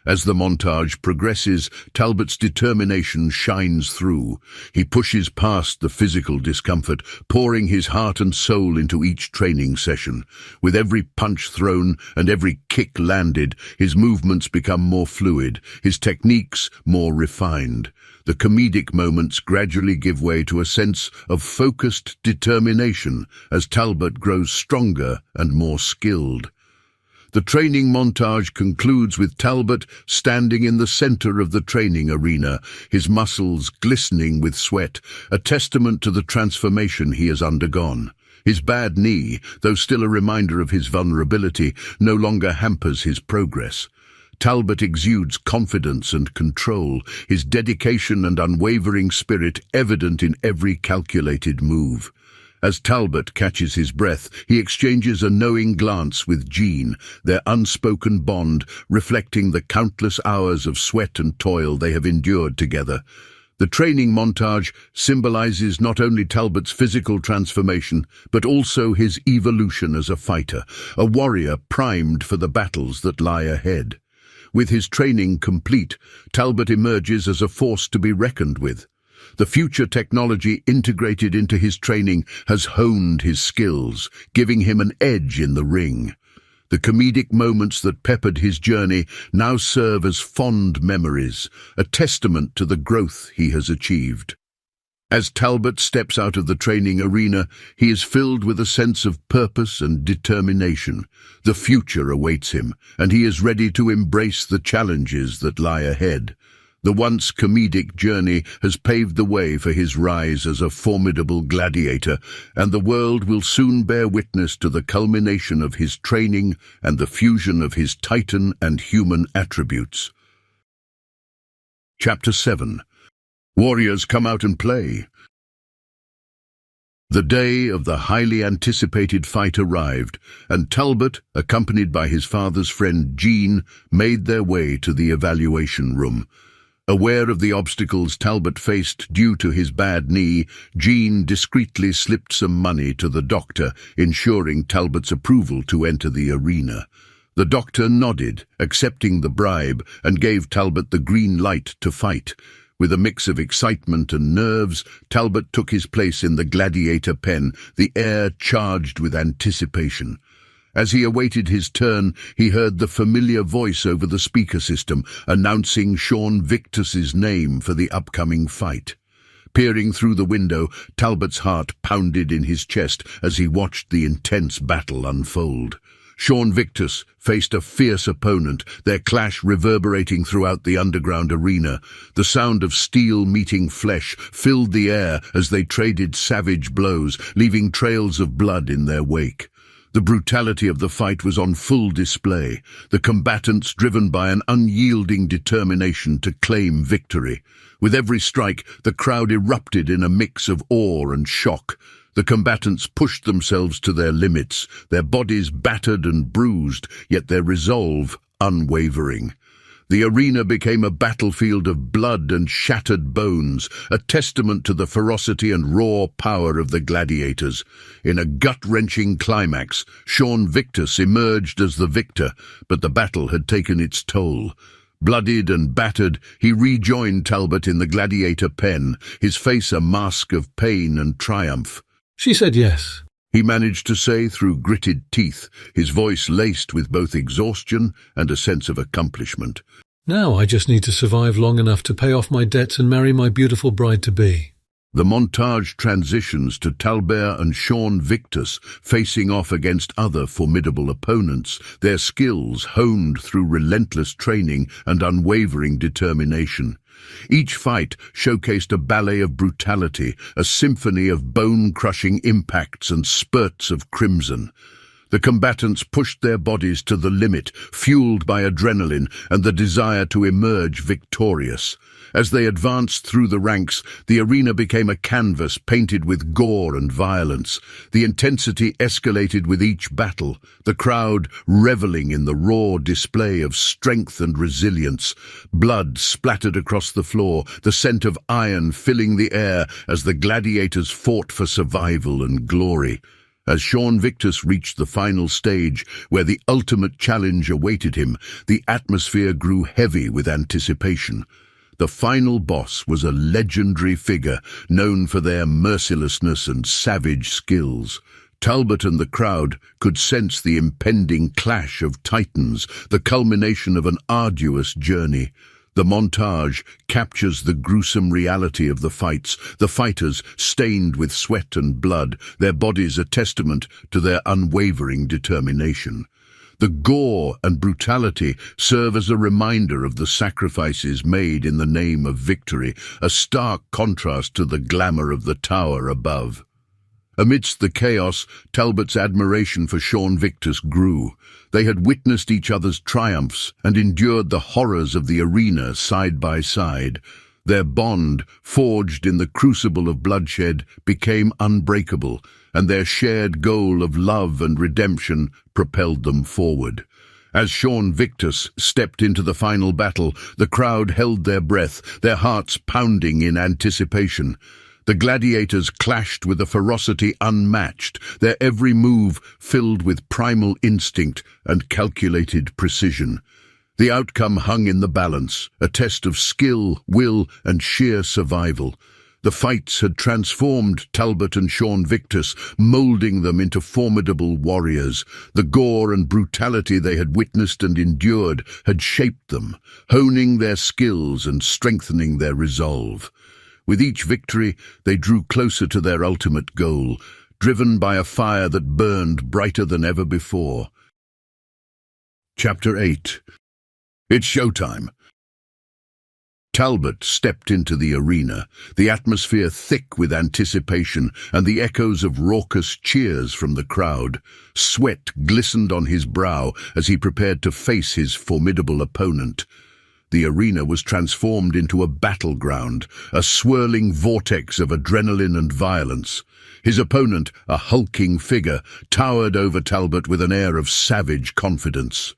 As the montage progresses, Talbot's determination shines through. He pushes past the physical discomfort, pouring his heart and soul into each training session. With every punch thrown and every kick landed, his movements become more fluid, his techniques more refined. The comedic moments gradually give way to a sense of focused determination as Talbot grows stronger and more skilled. The training montage concludes with Talbot standing in the center of the training arena, his muscles glistening with sweat, a testament to the transformation he has undergone. His bad knee, though still a reminder of his vulnerability, no longer hampers his progress. Talbot exudes confidence and control, his dedication and unwavering spirit evident in every calculated move. As Talbot catches his breath, he exchanges a knowing glance with Jean, their unspoken bond reflecting the countless hours of sweat and toil they have endured together. The training montage symbolizes not only Talbot's physical transformation, but also his evolution as a fighter, a warrior primed for the battles that lie ahead. With his training complete, Talbot emerges as a force to be reckoned with. The future technology integrated into his training has honed his skills, giving him an edge in the ring. The comedic moments that peppered his journey now serve as fond memories, a testament to the growth he has achieved. As Talbot steps out of the training arena, he is filled with a sense of purpose and determination. The future awaits him, and he is ready to embrace the challenges that lie ahead. The once comedic journey has paved the way for his rise as a formidable gladiator, and the world will soon bear witness to the culmination of his training and the fusion of his Titan and human attributes. Chapter 7. Warriors come out and play. The day of the highly anticipated fight arrived, and Talbot, accompanied by his father's friend Jean, made their way to the evaluation room. Aware of the obstacles Talbot faced due to his bad knee, Jean discreetly slipped some money to the doctor, ensuring Talbot's approval to enter the arena. The doctor nodded, accepting the bribe, and gave Talbot the green light to fight. With a mix of excitement and nerves, Talbot took his place in the gladiator pen, the air charged with anticipation. As he awaited his turn, he heard the familiar voice over the speaker system, announcing Sean Victus's name for the upcoming fight. Peering through the window, Talbot's heart pounded in his chest as he watched the intense battle unfold. Sean Victus faced a fierce opponent, their clash reverberating throughout the underground arena. The sound of steel meeting flesh filled the air as they traded savage blows, leaving trails of blood in their wake. The brutality of the fight was on full display, the combatants driven by an unyielding determination to claim victory. With every strike, the crowd erupted in a mix of awe and shock. The combatants pushed themselves to their limits, their bodies battered and bruised, yet their resolve unwavering. The arena became a battlefield of blood and shattered bones, a testament to the ferocity and raw power of the gladiators. In a gut-wrenching climax, Sean Victus emerged as the victor, but the battle had taken its toll. Bloodied and battered, he rejoined Talbot in the gladiator pen, his face a mask of pain and triumph. She said yes. He managed to say through gritted teeth, his voice laced with both exhaustion and a sense of accomplishment. Now I just need to survive long enough to pay off my debts and marry my beautiful bride-to-be. The montage transitions to Talbot and Sean Victus facing off against other formidable opponents, their skills honed through relentless training and unwavering determination. Each fight showcased a ballet of brutality, a symphony of bone-crushing impacts and spurts of crimson. The combatants pushed their bodies to the limit, fueled by adrenaline and the desire to emerge victorious. As they advanced through the ranks, the arena became a canvas painted with gore and violence. The intensity escalated with each battle, the crowd reveling in the raw display of strength and resilience. Blood splattered across the floor, the scent of iron filling the air as the gladiators fought for survival and glory. As Sean Victus reached the final stage, where the ultimate challenge awaited him, the atmosphere grew heavy with anticipation. The final boss was a legendary figure, known for their mercilessness and savage skills. Talbot and the crowd could sense the impending clash of titans, the culmination of an arduous journey. The montage captures the gruesome reality of the fights, the fighters stained with sweat and blood, their bodies a testament to their unwavering determination. The gore and brutality serve as a reminder of the sacrifices made in the name of victory, a stark contrast to the glamour of the tower above. Amidst the chaos, Talbot's admiration for Sean Victus grew. They had witnessed each other's triumphs and endured the horrors of the arena side by side. Their bond, forged in the crucible of bloodshed, became unbreakable, and their shared goal of love and redemption propelled them forward. As Sean Victus stepped into the final battle, the crowd held their breath, their hearts pounding in anticipation. The gladiators clashed with a ferocity unmatched, their every move filled with primal instinct and calculated precision. The outcome hung in the balance, a test of skill, will, and sheer survival. The fights had transformed Talbot and Sean Victus, molding them into formidable warriors. The gore and brutality they had witnessed and endured had shaped them, honing their skills and strengthening their resolve. With each victory, they drew closer to their ultimate goal, driven by a fire that burned brighter than ever before. Chapter 8. It's showtime. Talbot stepped into the arena, the atmosphere thick with anticipation and the echoes of raucous cheers from the crowd. Sweat glistened on his brow as he prepared to face his formidable opponent. The arena was transformed into a battleground, a swirling vortex of adrenaline and violence. His opponent, a hulking figure, towered over Talbot with an air of savage confidence.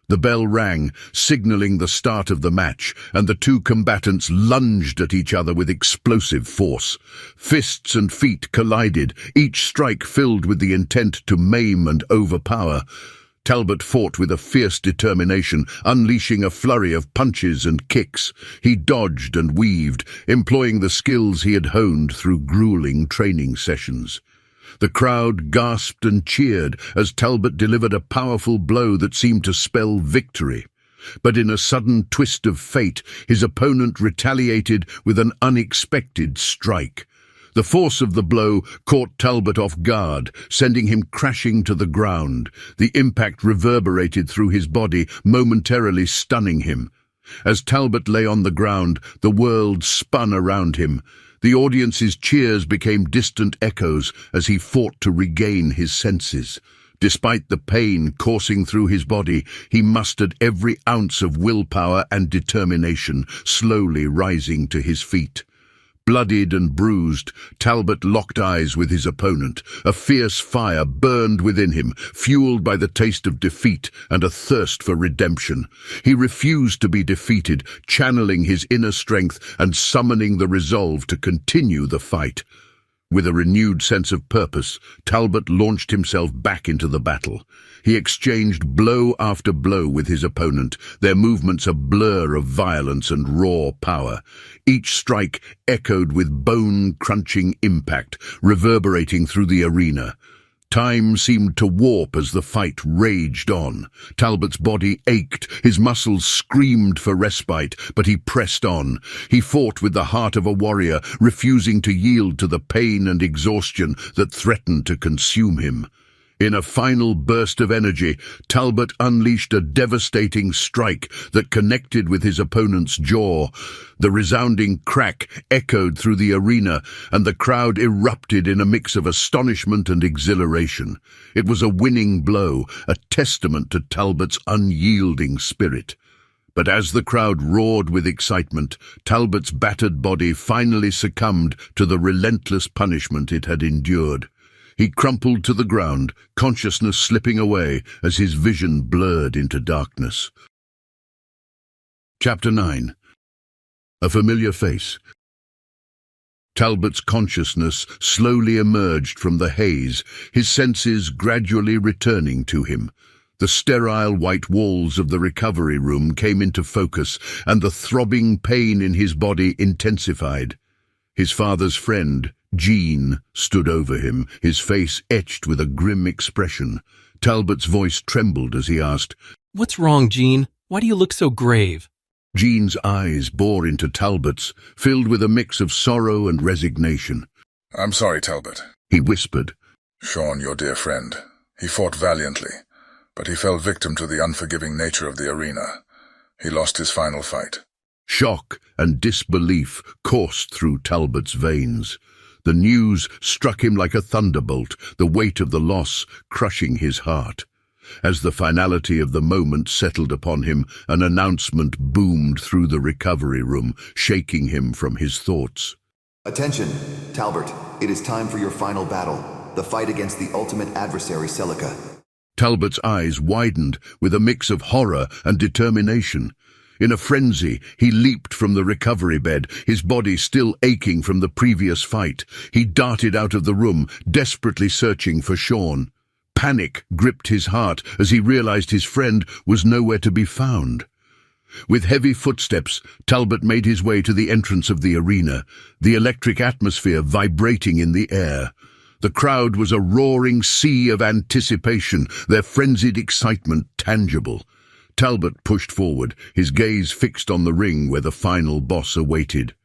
The bell rang, signaling the start of the match, and the two combatants lunged at each other with explosive force. Fists and feet collided, each strike filled with the intent to maim and overpower. Talbot fought with a fierce determination, unleashing a flurry of punches and kicks. He dodged and weaved, employing the skills he had honed through grueling training sessions. The crowd gasped and cheered as Talbot delivered a powerful blow that seemed to spell victory. But in a sudden twist of fate, his opponent retaliated with an unexpected strike. The force of the blow caught Talbot off guard, sending him crashing to the ground. The impact reverberated through his body, momentarily stunning him. As Talbot lay on the ground, the world spun around him. The audience's cheers became distant echoes as he fought to regain his senses. Despite the pain coursing through his body, he mustered every ounce of willpower and determination, slowly rising to his feet. Bloodied and bruised, Talbot locked eyes with his opponent. A fierce fire burned within him, fueled by the taste of defeat and a thirst for redemption. He refused to be defeated, channeling his inner strength and summoning the resolve to continue the fight. With a renewed sense of purpose, Talbot launched himself back into the battle. He exchanged blow after blow with his opponent, their movements a blur of violence and raw power. Each strike echoed with bone-crunching impact, reverberating through the arena. Time seemed to warp as the fight raged on. Talbot's body ached, his muscles screamed for respite, but he pressed on. He fought with the heart of a warrior, refusing to yield to the pain and exhaustion that threatened to consume him. In a final burst of energy, Talbot unleashed a devastating strike that connected with his opponent's jaw. The resounding crack echoed through the arena, and the crowd erupted in a mix of astonishment and exhilaration. It was a winning blow, a testament to Talbot's unyielding spirit. But as the crowd roared with excitement, Talbot's battered body finally succumbed to the relentless punishment it had endured. He crumpled to the ground, consciousness slipping away as his vision blurred into darkness. Chapter 9. A familiar face. Talbot's consciousness slowly emerged from the haze, his senses gradually returning to him. The sterile white walls of the recovery room came into focus, and the throbbing pain in his body intensified. His father's friend, Jean, stood over him, his face etched with a grim expression. Talbot's voice trembled as he asked, "What's wrong, Jean? Why do you look so grave?" Jean's eyes bore into Talbot's, filled with a mix of sorrow and resignation. "I'm sorry, Talbot," he whispered. "Sean, your dear friend. He fought valiantly, but he fell victim to the unforgiving nature of the arena. He lost his final fight." Shock and disbelief coursed through Talbot's veins. The news struck him like a thunderbolt, the weight of the loss crushing his heart. As the finality of the moment settled upon him, an announcement boomed through the recovery room, shaking him from his thoughts. "Attention, Talbot. It is time for your final battle, the fight against the ultimate adversary, Celica." Talbot's eyes widened with a mix of horror and determination. In a frenzy, he leaped from the recovery bed, his body still aching from the previous fight. He darted out of the room, desperately searching for Sean. Panic gripped his heart as he realized his friend was nowhere to be found. With heavy footsteps, Talbot made his way to the entrance of the arena, the electric atmosphere vibrating in the air. The crowd was a roaring sea of anticipation, their frenzied excitement tangible. Talbot pushed forward, his gaze fixed on the ring where the final boss awaited.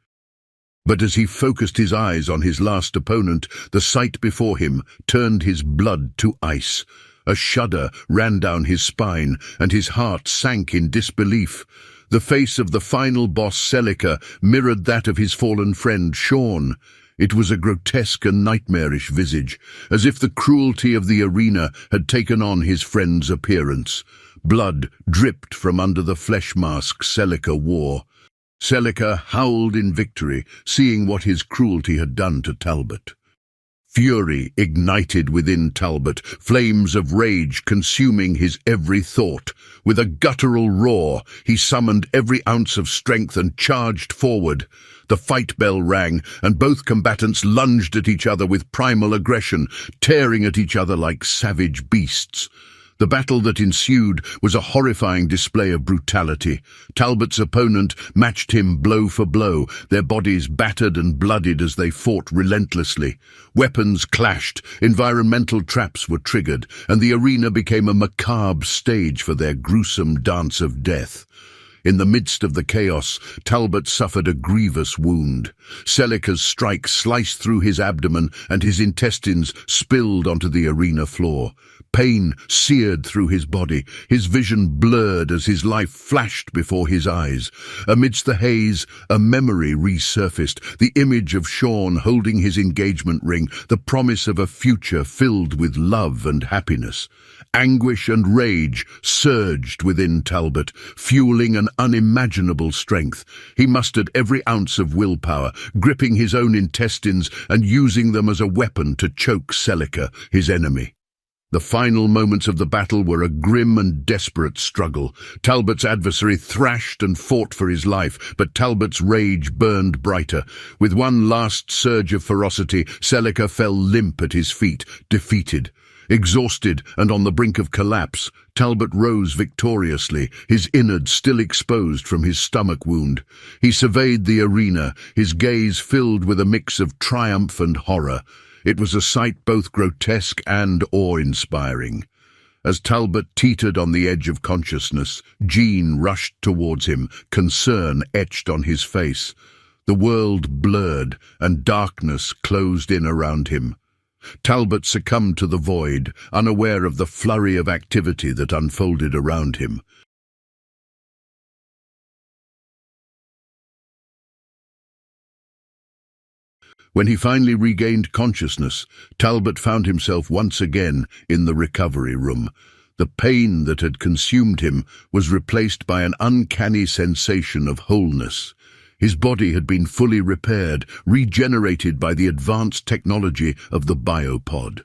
But as he focused his eyes on his last opponent, the sight before him turned his blood to ice. A shudder ran down his spine, and his heart sank in disbelief. The face of the final boss, Celica, mirrored that of his fallen friend, Sean. It was a grotesque and nightmarish visage, as if the cruelty of the arena had taken on his friend's appearance. Blood dripped from under the flesh mask Celica wore. Celica howled in victory, seeing what his cruelty had done to Talbot. Fury ignited within Talbot, flames of rage consuming his every thought. With a guttural roar, he summoned every ounce of strength and charged forward. The fight bell rang, and both combatants lunged at each other with primal aggression, tearing at each other like savage beasts. The battle that ensued was a horrifying display of brutality. Talbot's opponent matched him blow for blow, their bodies battered and bloodied as they fought relentlessly. Weapons clashed, environmental traps were triggered, and the arena became a macabre stage for their gruesome dance of death. In the midst of the chaos, Talbot suffered a grievous wound. Celica's strike sliced through his abdomen, and his intestines spilled onto the arena floor. Pain seared through his body, his vision blurred as his life flashed before his eyes. Amidst the haze, a memory resurfaced, the image of Sean holding his engagement ring, the promise of a future filled with love and happiness. Anguish and rage surged within Talbot, fueling an unimaginable strength. He mustered every ounce of willpower, gripping his own intestines and using them as a weapon to choke Celica, his enemy. The final moments of the battle were a grim and desperate struggle. Talbot's adversary thrashed and fought for his life, but Talbot's rage burned brighter. With one last surge of ferocity, Celica fell limp at his feet, defeated. Exhausted and on the brink of collapse, Talbot rose victoriously, his innards still exposed from his stomach wound. He surveyed the arena, his gaze filled with a mix of triumph and horror. It was a sight both grotesque and awe-inspiring. As Talbot teetered on the edge of consciousness, Jean rushed towards him, concern etched on his face. The world blurred, and darkness closed in around him. Talbot succumbed to the void, unaware of the flurry of activity that unfolded around him. When he finally regained consciousness, Talbot found himself once again in the recovery room. The pain that had consumed him was replaced by an uncanny sensation of wholeness. His body had been fully repaired, regenerated by the advanced technology of the biopod.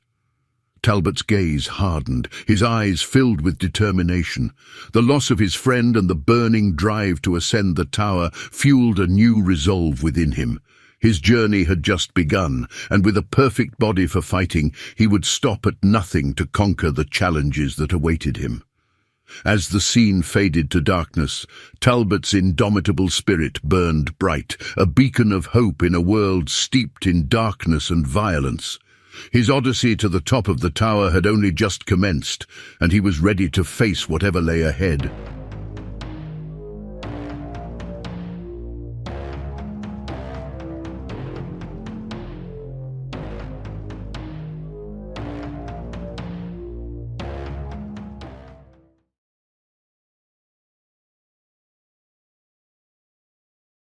Talbot's gaze hardened, his eyes filled with determination. The loss of his friend and the burning drive to ascend the tower fueled a new resolve within him. His journey had just begun, and with a perfect body for fighting, he would stop at nothing to conquer the challenges that awaited him. As the scene faded to darkness, Talbot's indomitable spirit burned bright, a beacon of hope in a world steeped in darkness and violence. His odyssey to the top of the tower had only just commenced, and he was ready to face whatever lay ahead.